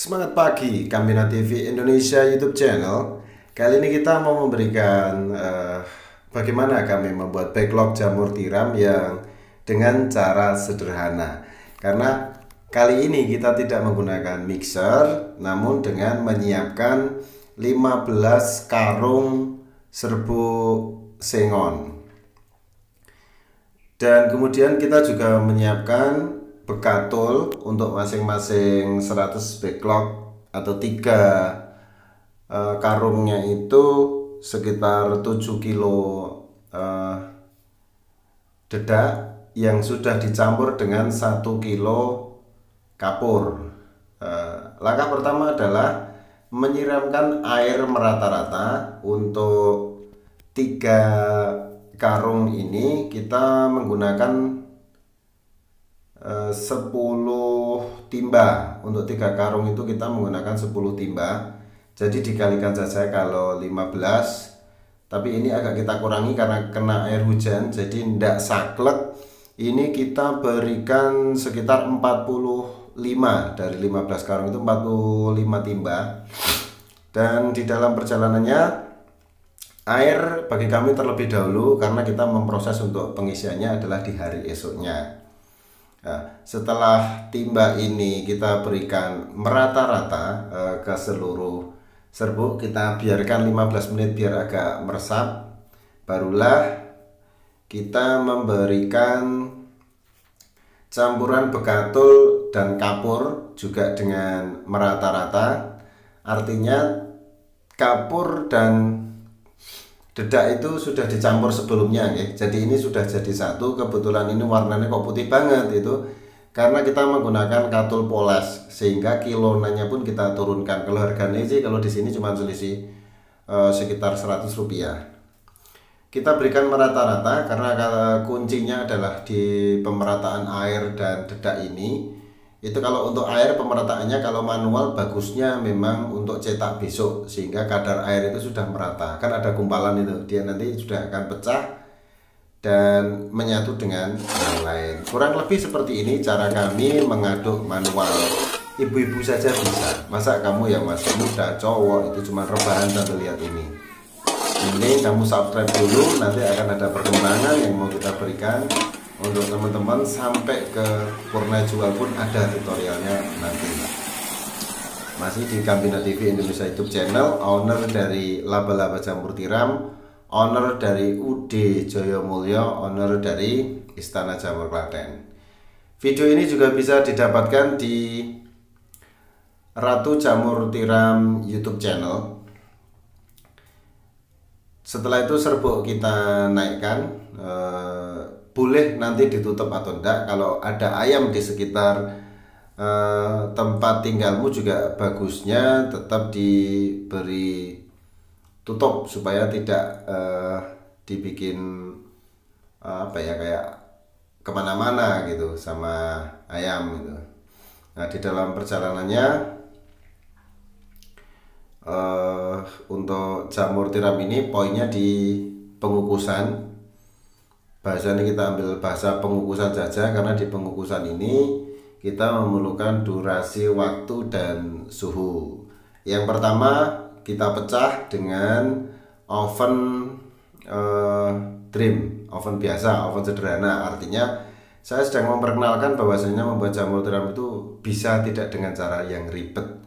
Semangat pagi, Kambina TV Indonesia YouTube channel. Kali ini kita mau memberikan bagaimana kami membuat backlog jamur tiram yang dengan cara sederhana. Karena kali ini kita tidak menggunakan mixer, namun dengan menyiapkan 15 karung serbuk sengon. Dan kemudian kita juga menyiapkan bekatul untuk masing-masing 100 backlog atau 3 karungnya itu sekitar 7 kilo dedak yang sudah dicampur dengan 1 kilo kapur. Langkah pertama adalah menyiramkan air merata-rata. Untuk 3 karung ini kita menggunakan 10 timba. Untuk 3 karung itu kita menggunakan 10 timba. Jadi dikalikan saja kalau 15. Tapi ini agak kita kurangi karena kena air hujan, jadi tidak saklek. Ini kita berikan sekitar 45 dari 15 karung itu 45 timba. Dan di dalam perjalanannya air bagi kami terlebih dahulu karena kita memproses untuk pengisiannya adalah di hari esoknya. Nah, setelah timba ini kita berikan merata-rata ke seluruh serbuk, kita biarkan 15 menit biar agak meresap. Barulah kita memberikan campuran bekatul dan kapur juga dengan merata-rata. Artinya kapur dan dedak itu sudah dicampur sebelumnya ya. Jadi ini sudah jadi satu. Kebetulan ini warnanya kok putih banget itu karena kita menggunakan katul poles, sehingga kilonannya pun kita turunkan. Kalau harganya sih kalau di sini cuma selisih sekitar 100 rupiah. Kita berikan merata-rata karena kuncinya adalah di pemerataan air dan dedak ini. Itu kalau untuk air pemerataannya, kalau manual bagusnya memang untuk cetak besok sehingga kadar air itu sudah merata. Kan ada gumpalan itu, dia nanti sudah akan pecah dan menyatu dengan yang lain. Kurang lebih seperti ini cara kami mengaduk manual. Ibu-ibu saja bisa. Masa kamu yang masih muda, cowok itu cuma rebahan sambil lihat ini. Ini kamu subscribe dulu, nanti akan ada perkembangan yang mau kita berikan. Untuk teman-teman sampai ke purna jual pun ada tutorialnya nanti. Masih di Kambina TV Indonesia YouTube channel, owner dari laba-laba jamur tiram, owner dari UD Joyomulyo, owner dari Istana Jamur Klaten. Video ini juga bisa didapatkan di Ratu Jamur Tiram YouTube channel. Setelah itu serbuk kita naikkan. Boleh nanti ditutup atau enggak. Kalau ada ayam di sekitar tempat tinggalmu juga bagusnya tetap diberi tutup supaya tidak dibikin apa ya, kayak kemana-mana gitu sama ayam gitu. Nah, di dalam perjalanannya untuk jamur tiram ini poinnya di pengukusan. Bahasanya kita ambil bahasa pengukusan saja karena di pengukusan ini kita memerlukan durasi waktu dan suhu. Yang pertama kita pecah dengan oven trim, oven biasa, oven sederhana. Artinya saya sedang memperkenalkan bahwasanya membuat jamur tiram itu bisa tidak dengan cara yang ribet.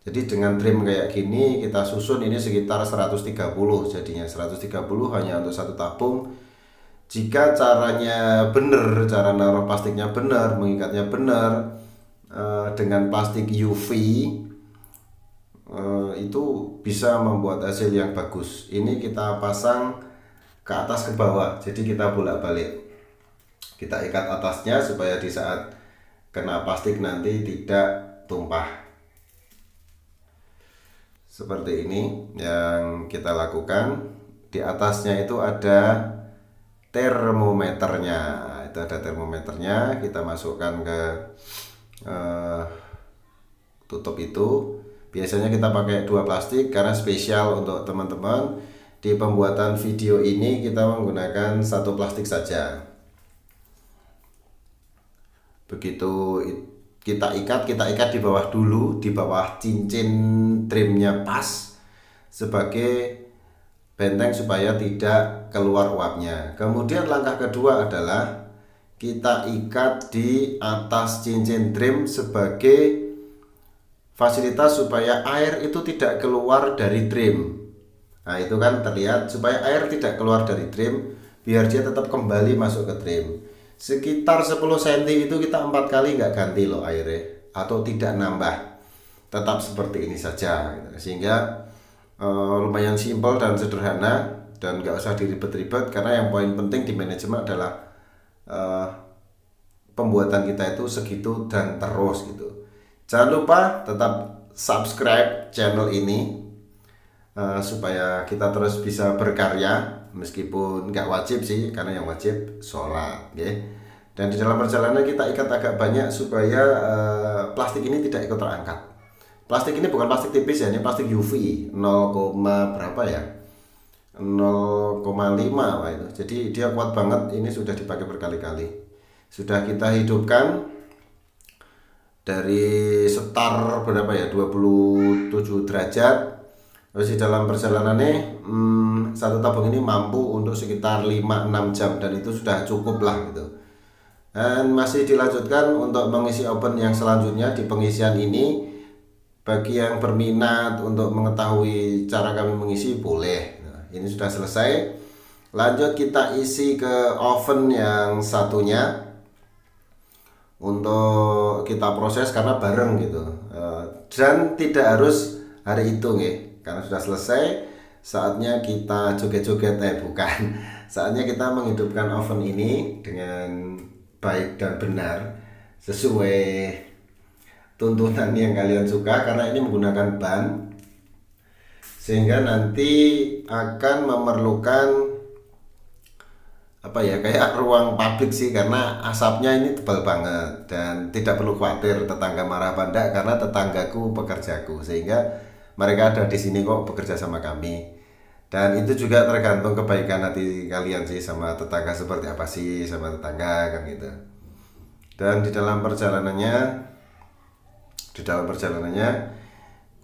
Jadi dengan trim kayak gini kita susun ini sekitar 130, jadinya 130 hanya untuk satu tabung. Jika caranya benar, cara naruh plastiknya benar, mengikatnya benar, dengan plastik UV itu bisa membuat hasil yang bagus. Ini kita pasang ke atas ke bawah, jadi kita bolak-balik. Kita ikat atasnya supaya di saat kena plastik nanti tidak tumpah. Seperti ini yang kita lakukan. Di atasnya itu ada termometernya. Itu ada termometernya, kita masukkan ke tutup itu. Biasanya kita pakai 2 plastik karena spesial untuk teman-teman. Di pembuatan video ini kita menggunakan 1 plastik saja. Begitu kita ikat di bawah dulu, di bawah cincin trimnya pas sebagai benteng supaya tidak keluar uapnya. Kemudian langkah kedua adalah kita ikat di atas cincin trim sebagai fasilitas supaya air itu tidak keluar dari trim. Nah itu kan terlihat, supaya air tidak keluar dari trim biar dia tetap kembali masuk ke trim. Sekitar 10 cm itu kita 4 kali nggak ganti loh airnya, atau tidak nambah, tetap seperti ini saja gitu. Sehingga lumayan simpel dan sederhana dan nggak usah diribet-ribet, karena yang poin penting di manajemen adalah pembuatan kita itu segitu dan terus gitu. Jangan lupa tetap subscribe channel ini supaya kita terus bisa berkarya, meskipun nggak wajib sih, karena yang wajib sholat, okay? Dan di dalam perjalanan kita ikat agak banyak supaya plastik ini tidak ikut terangkat. Plastik ini bukan plastik tipis ya, ini plastik UV 0, berapa ya, 0,5 Pak itu. Jadi dia kuat banget, ini sudah dipakai berkali-kali. Sudah kita hidupkan dari setar berapa ya, 27 derajat. Terus di dalam perjalanannya satu tabung ini mampu untuk sekitar 5-6 jam, dan itu sudah cukup lah gitu. Dan masih dilanjutkan untuk mengisi oven yang selanjutnya. Di pengisian ini, bagi yang berminat untuk mengetahui cara kami mengisi, boleh. Nah, ini sudah selesai. Lanjut kita isi ke oven yang satunya untuk kita proses, karena bareng gitu. Dan tidak harus hari itu nih, karena sudah selesai. Saatnya kita joget-joget, bukan, saatnya kita menghidupkan oven ini dengan baik dan benar sesuai tuntunan yang kalian suka, karena ini menggunakan ban, sehingga nanti akan memerlukan apa ya, kayak ruang pabrik sih, karena asapnya ini tebal banget. Dan tidak perlu khawatir tetangga marah apa enggak, karena tetanggaku pekerjaku, sehingga mereka ada di sini kok bekerja sama kami. Dan itu juga tergantung kebaikan hati kalian sih sama tetangga, seperti apa sih sama tetangga kan gitu. Dan di dalam perjalanannya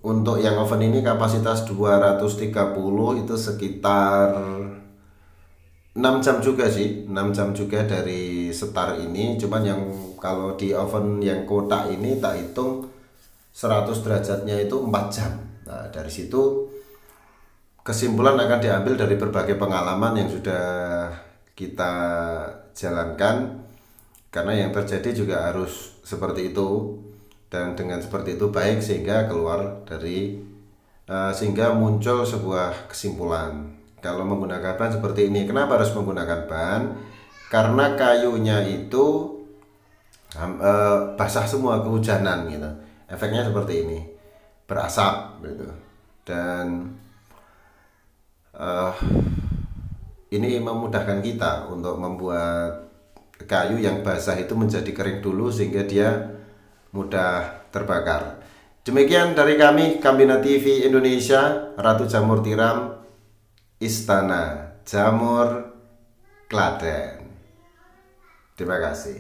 untuk yang oven ini kapasitas 230, itu sekitar 6 jam juga sih, 6 jam juga dari setar ini. Cuman yang kalau di oven yang kotak ini tak hitung 100 derajatnya itu 4 jam. Nah dari situ kesimpulan akan diambil dari berbagai pengalaman yang sudah kita jalankan, karena yang terjadi juga harus seperti itu. Dan dengan seperti itu baik, sehingga sehingga muncul sebuah kesimpulan kalau menggunakan ban seperti ini. Kenapa harus menggunakan ban? Karena kayunya itu basah semua kehujanan gitu. Efeknya seperti ini, berasap gitu. Dan ini memudahkan kita untuk membuat kayu yang basah itu menjadi kering dulu, sehingga dia mudah terbakar. Demikian dari kami, Kambina TV Indonesia, Ratu Jamur Tiram, Istana Jamur Klaten. Terima kasih.